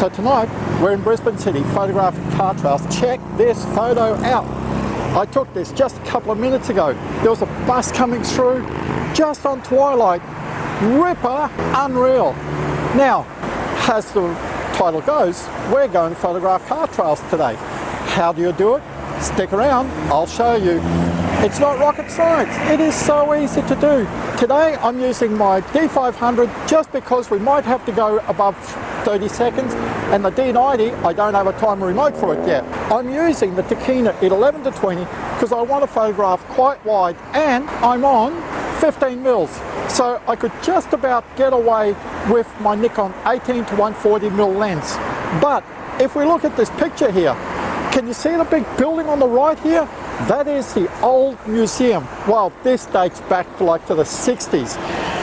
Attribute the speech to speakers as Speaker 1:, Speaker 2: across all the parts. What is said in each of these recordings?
Speaker 1: So tonight we're in Brisbane City photographing car trails. Check this photo out. I took this just a couple of minutes ago. There was a bus coming through just on twilight. Ripper, unreal. Now, as the title goes, we're going to photograph car trails today. How do you do it? Stick around, I'll show you. It's not rocket science, it is so easy to do. Today I'm using my D500 just because we might have to go above 30 seconds, and the D90, I don't have a timer remote for it yet. I'm using the Tokina at 11 to 20 because I want to photograph quite wide, and I'm on 15 mils. So I could just about get away with my Nikon 18 to 140mm lens. But if we look at this picture here, can you see the big building on the right here? That is the old museum. Well, this dates back to the 60s.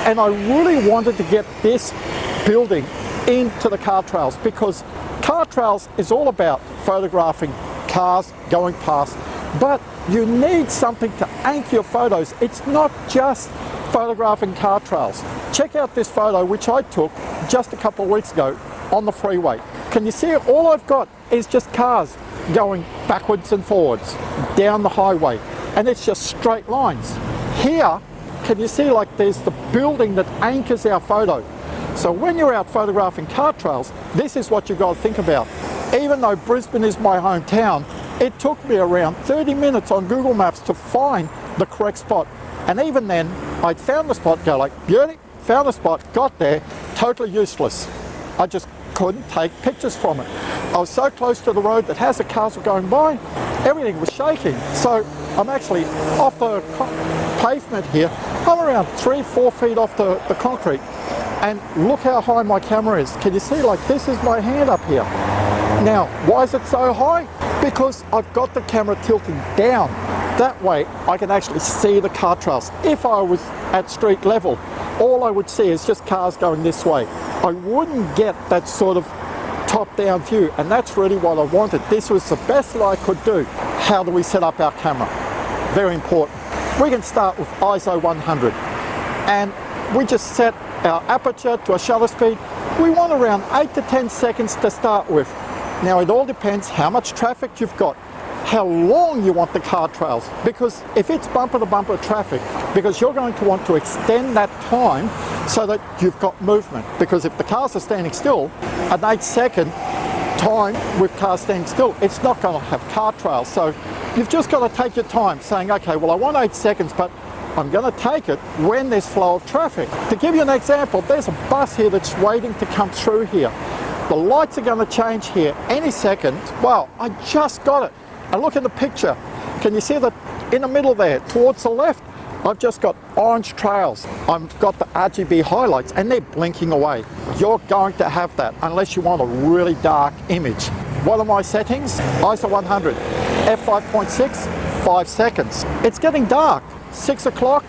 Speaker 1: And I really wanted to get this building into the car trails because car trails is all about photographing cars going past. But you need something to anchor your photos. It's not just photographing car trails. Check out this photo which I took just a couple of weeks ago on the freeway. Can you see it? All I've got is just cars going backwards and forwards down the highway, and it's just straight lines. Here, can you see there's the building that anchors our photo? So when you're out photographing car trails, this is what you've got to think about. Even though Brisbane is my hometown, it took me around 30 minutes on Google Maps to find the correct spot. And even then, I'd found the spot, go like, beauty, found the spot, got there, totally useless. I just couldn't take pictures from it. I was so close to the road that as the cars were going by, everything was shaking. So I'm actually off the pavement here. I'm around 3-4 feet off the concrete. And look how high my camera is. Can you see, this is my hand up here. Now, why is it so high? Because I've got the camera tilting down. That way I can actually see the car trails. If I was at street level, all I would see is just cars going this way. I wouldn't get that sort of top-down view, and that's really what I wanted. This was the best that I could do. How do we set up our camera? Very important. We can start with ISO 100, and we just set our aperture to a shutter speed. We want around 8 to 10 seconds to start with. Now it all depends how much traffic you've got, how long you want the car trails, because if it's bumper to bumper traffic, because you're going to want to extend that time so that you've got movement, because if the cars are standing still, an 8-second time with cars standing still, it's not going to have car trails. So you've just got to take your time saying, okay, well I want 8 seconds, but I'm going to take it when there's flow of traffic. To give you an example, there's a bus here that's waiting to come through here. The lights are going to change here any second. Well, I just got it. And look at the picture. Can you see that in the middle there, towards the left? I've just got orange trails. I've got the RGB highlights and they're blinking away. You're going to have that unless you want a really dark image. What are my settings? ISO 100, f5.6, 5 seconds. It's getting dark, 6 o'clock.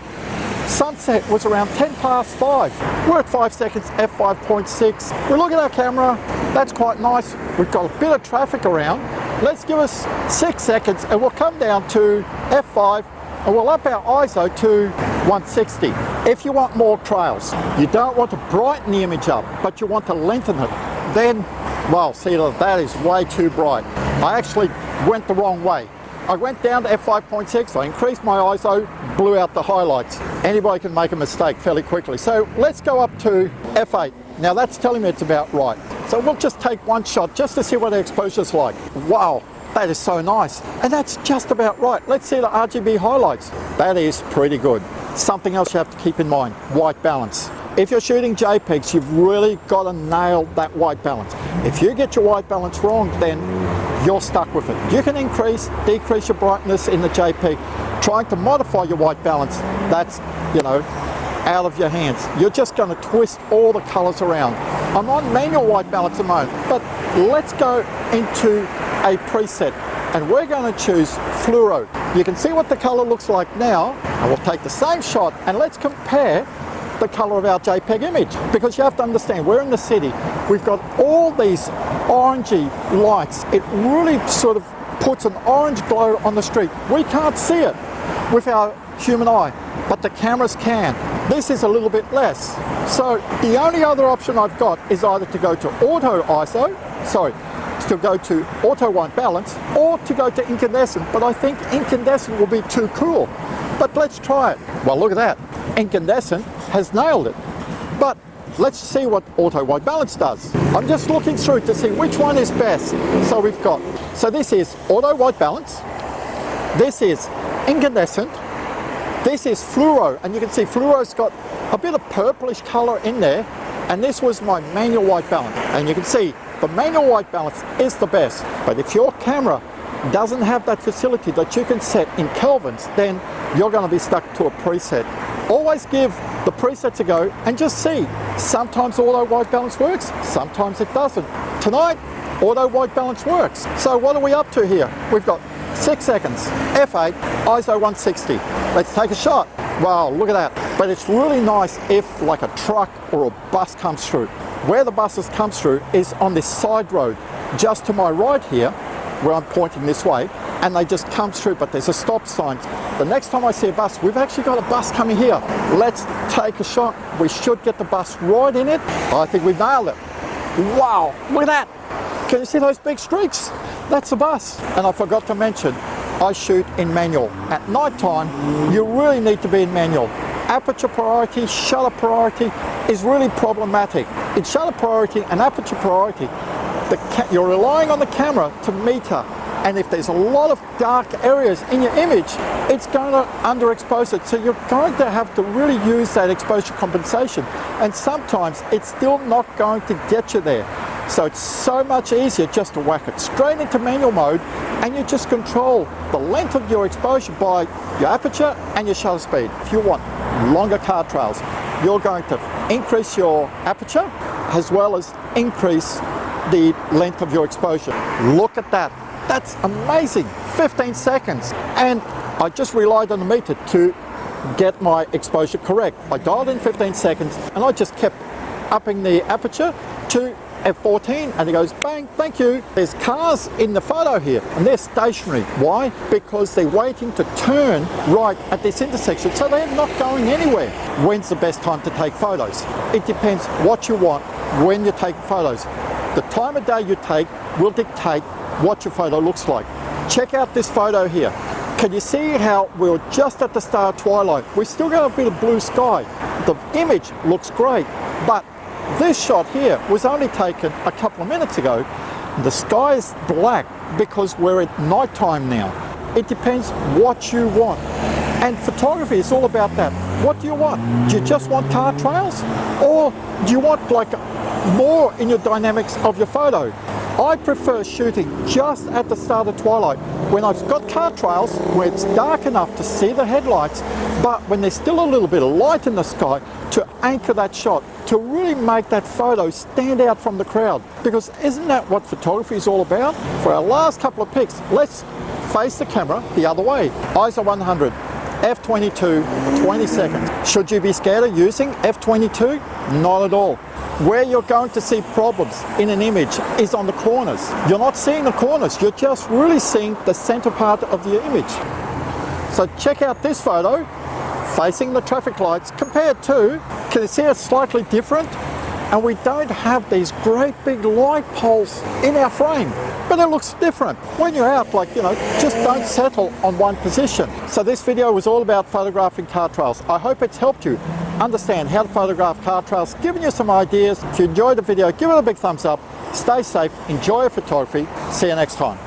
Speaker 1: Sunset was around 10 past 5. We're at 5 seconds, f5.6. We look at our camera, that's quite nice. We've got a bit of traffic around. Let's give us 6 seconds and we'll come down to f5 and we'll up our ISO to 160. If you want more trails, you don't want to brighten the image up, but you want to lengthen it, then, well, see, that is way too bright. I actually went the wrong way. I went down to f5.6, I increased my ISO, blew out the highlights. Anybody can make a mistake fairly quickly. So let's go up to f8. Now that's telling me it's about right. So we'll just take one shot just to see what the exposure's like. Wow, that is so nice. And that's just about right. Let's see the RGB highlights. That is pretty good. Something else you have to keep in mind, white balance. If you're shooting JPEGs, you've really got to nail that white balance. If you get your white balance wrong, then you're stuck with it. You can increase, decrease your brightness in the JPEG. Trying to modify your white balance, that's, out of your hands. You're just going to twist all the colors around. I'm on manual white balance at the moment, but let's go into a preset and we're going to choose fluoro. You can see what the color looks like now, and we'll take the same shot and let's compare the color of our JPEG image, because you have to understand, we're in the city, we've got all these orangey lights. It really sort of puts an orange glow on the street. We can't see it with our human eye, but the cameras can. This is a little bit less. So the only other option I've got is either to go to auto ISO, to go to auto white balance, or to go to incandescent, but I think incandescent will be too cool. But let's try it. Well, look at that. Incandescent has nailed it. But let's see what auto white balance does. I'm just looking through to see which one is best. So this is auto white balance, this is incandescent, this is fluoro, and you can see fluoro's got a bit of purplish color in there, and this was my manual white balance. And you can see the manual white balance is the best. But if your camera doesn't have that facility that you can set in kelvins, then you're going to be stuck to a preset. Always give the presets a go and just see. Sometimes auto white balance works, sometimes it doesn't. Tonight, auto white balance works. So what are we up to here? We've got 6 seconds, f8, ISO 160. Let's take a shot. Wow, look at that. But it's really nice if like a truck or a bus comes through. Where the buses comes through is on this side road, just to my right here, where I'm pointing this way, and they just come through, but there's a stop sign. The next time I see a bus, we've actually got a bus coming here. Let's take a shot. We should get the bus right in it. I think we've nailed it. Wow, look at that. Can you see those big streaks? That's a bus. And I forgot to mention, I shoot in manual. At night time, you really need to be in manual. Aperture priority, shutter priority is really problematic. In shutter priority and aperture priority, you're relying on the camera to meter, and if there's a lot of dark areas in your image, it's going to underexpose it. So you're going to have to really use that exposure compensation, and sometimes it's still not going to get you there. So it's so much easier just to whack it straight into manual mode, and you just control the length of your exposure by your aperture and your shutter speed. If you want longer car trails, you're going to increase your aperture as well as increase the length of your exposure. Look at that. That's amazing. 15 seconds. And I just relied on the meter to get my exposure correct. I dialed in 15 seconds and I just kept upping the aperture to f14, and it goes bang, thank you. There's cars in the photo here and they're stationary. Why? Because they're waiting to turn right at this intersection, so they're not going anywhere. When's the best time to take photos? It depends what you want when you take photos. The time of day you take will dictate what your photo looks like. Check out this photo here. Can you see how we're just at the start of twilight? We've still got a bit of blue sky. The image looks great, but this shot here was only taken a couple of minutes ago. The sky is black because we're at night time now. It depends what you want. And photography is all about that. What do you want? Do you just want car trails? Or do you want like more in your dynamics of your photo? I prefer shooting just at the start of twilight, when I've got car trails, where it's dark enough to see the headlights, but when there's still a little bit of light in the sky to anchor that shot, to really make that photo stand out from the crowd. Because isn't that what photography is all about? For our last couple of pics, let's face the camera the other way. ISO 100, f22, 20 seconds. Should you be scared of using f22? Not at all. Where you're going to see problems in an image is on the corners. You're not seeing the corners, you're just really seeing the center part of the image. So check out this photo, facing the traffic lights, compared to, can you see it's slightly different? And we don't have these great big light poles in our frame, but it looks different. When you're out, like, you know, just don't settle on one position. So this video was all about photographing car trails. I hope it's helped you understand how to photograph car trails, giving you some ideas. If you enjoyed the video, give it a big thumbs up. Stay safe, enjoy your photography. See you next time.